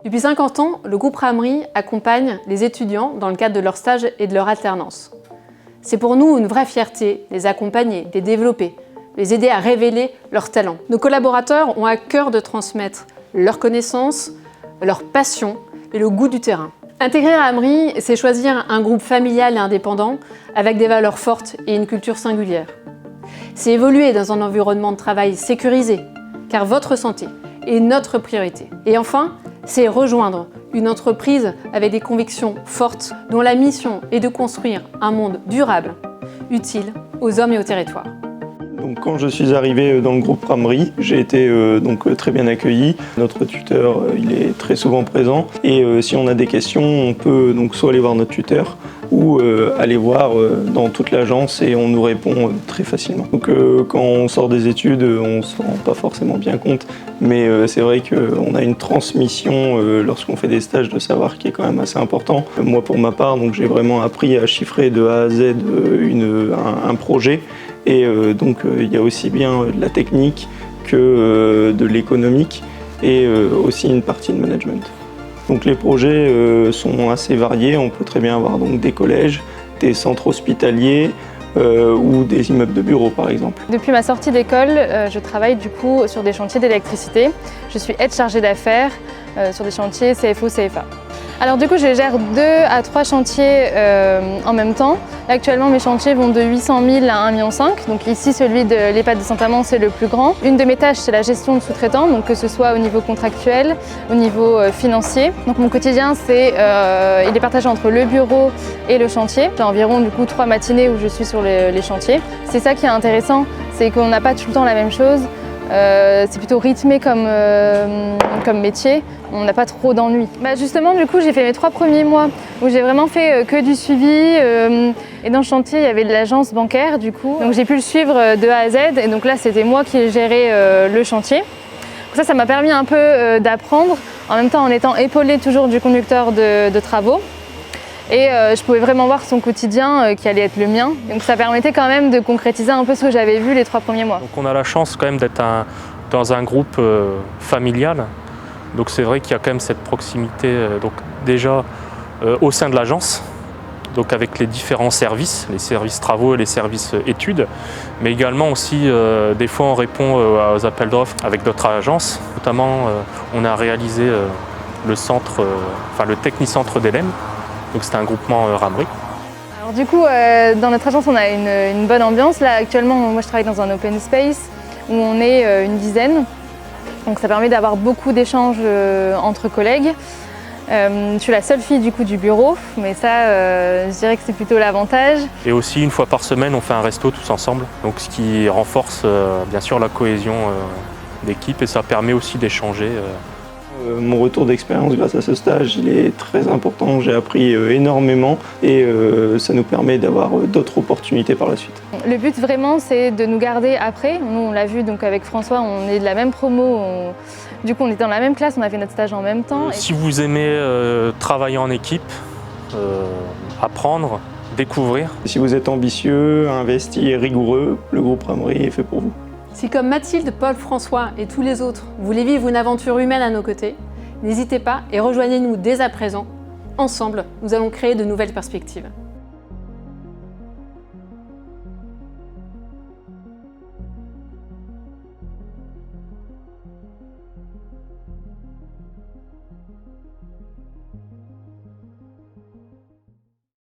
Depuis 50 ans, le groupe Ramery accompagne les étudiants dans le cadre de leur stage et de leur alternance. C'est pour nous une vraie fierté de les accompagner, de les développer, de les aider à révéler leurs talents. Nos collaborateurs ont à cœur de transmettre leurs connaissances, leur passion et le goût du terrain. Intégrer Ramery, c'est choisir un groupe familial et indépendant avec des valeurs fortes et une culture singulière. C'est évoluer dans un environnement de travail sécurisé, car votre santé est notre priorité. Et enfin, c'est rejoindre une entreprise avec des convictions fortes dont la mission est de construire un monde durable, utile aux hommes et aux territoires. Donc, quand je suis arrivé dans le groupe Ramery, j'ai été très bien accueilli. Notre tuteur il est très souvent présent et si on a des questions, on peut donc soit aller voir notre tuteur ou aller voir dans toute l'agence et on nous répond très facilement. Donc quand on sort des études, on ne se rend pas forcément bien compte, mais c'est vrai qu'on a une transmission lorsqu'on fait des stages de savoir qui est quand même assez important. Moi pour ma part, j'ai vraiment appris à chiffrer de A à Z un projet. Et il y a aussi bien de la technique que de l'économique et aussi une partie de management. Donc les projets sont assez variés, on peut très bien avoir des collèges, des centres hospitaliers ou des immeubles de bureaux par exemple. Depuis ma sortie d'école, je travaille du coup sur des chantiers d'électricité. Je suis aide chargée d'affaires sur des chantiers CFO-CFA. Alors du coup, je gère 2 à 3 chantiers en même temps. Là, actuellement, mes chantiers vont de 800 000 à 1,5 million. Donc ici, celui de l'EHPAD de Saint-Amand, c'est le plus grand. Une de mes tâches, c'est la gestion de sous-traitants, donc que ce soit au niveau contractuel, au niveau financier. Donc mon quotidien, il est partagé entre le bureau et le chantier. J'ai environ du coup 3 matinées où je suis sur les chantiers. C'est ça qui est intéressant, c'est qu'on n'a pas tout le temps la même chose. C'est plutôt rythmé comme métier, on n'a pas trop d'ennuis. Justement, du coup, j'ai fait mes 3 premiers mois où j'ai vraiment fait que du suivi. Et dans le chantier, il y avait de l'agence bancaire, du coup. Donc j'ai pu le suivre de A à Z. Et donc là, c'était moi qui gérais le chantier. Donc ça m'a permis un peu d'apprendre, en même temps en étant épaulée toujours du conducteur de travaux. Et je pouvais vraiment voir son quotidien qui allait être le mien. Donc ça permettait quand même de concrétiser un peu ce que j'avais vu les 3 premiers mois. Donc on a la chance quand même d'être dans un groupe familial. Donc c'est vrai qu'il y a quand même cette proximité déjà au sein de l'agence, donc avec les différents services, les services travaux et les services études. Mais également aussi, des fois on répond aux appels d'offres avec d'autres agences. Notamment, on a réalisé le technicentre d'Elem. Donc c'était un groupement Ramery. Alors du coup, dans notre agence, on a une bonne ambiance. Là, actuellement, moi je travaille dans un open space où on est une dizaine. Donc ça permet d'avoir beaucoup d'échanges entre collègues. Je suis la seule fille du coup du bureau, mais ça, je dirais que c'est plutôt l'avantage. Et aussi, une fois par semaine, on fait un resto tous ensemble. Donc ce qui renforce bien sûr la cohésion d'équipe et ça permet aussi d'échanger. Mon retour d'expérience grâce à ce stage, il est très important. J'ai appris énormément et ça nous permet d'avoir d'autres opportunités par la suite. Le but vraiment, c'est de nous garder après. Nous, on l'a vu donc avec François, on est de la même promo. Du coup, on était dans la même classe, on a fait notre stage en même temps. Si vous aimez travailler en équipe, apprendre, découvrir. Si vous êtes ambitieux, investi et rigoureux, le groupe Ramery est fait pour vous. Si comme Mathilde, Paul, François et tous les autres, vous voulez vivre une aventure humaine à nos côtés, n'hésitez pas et rejoignez-nous dès à présent. Ensemble, nous allons créer de nouvelles perspectives.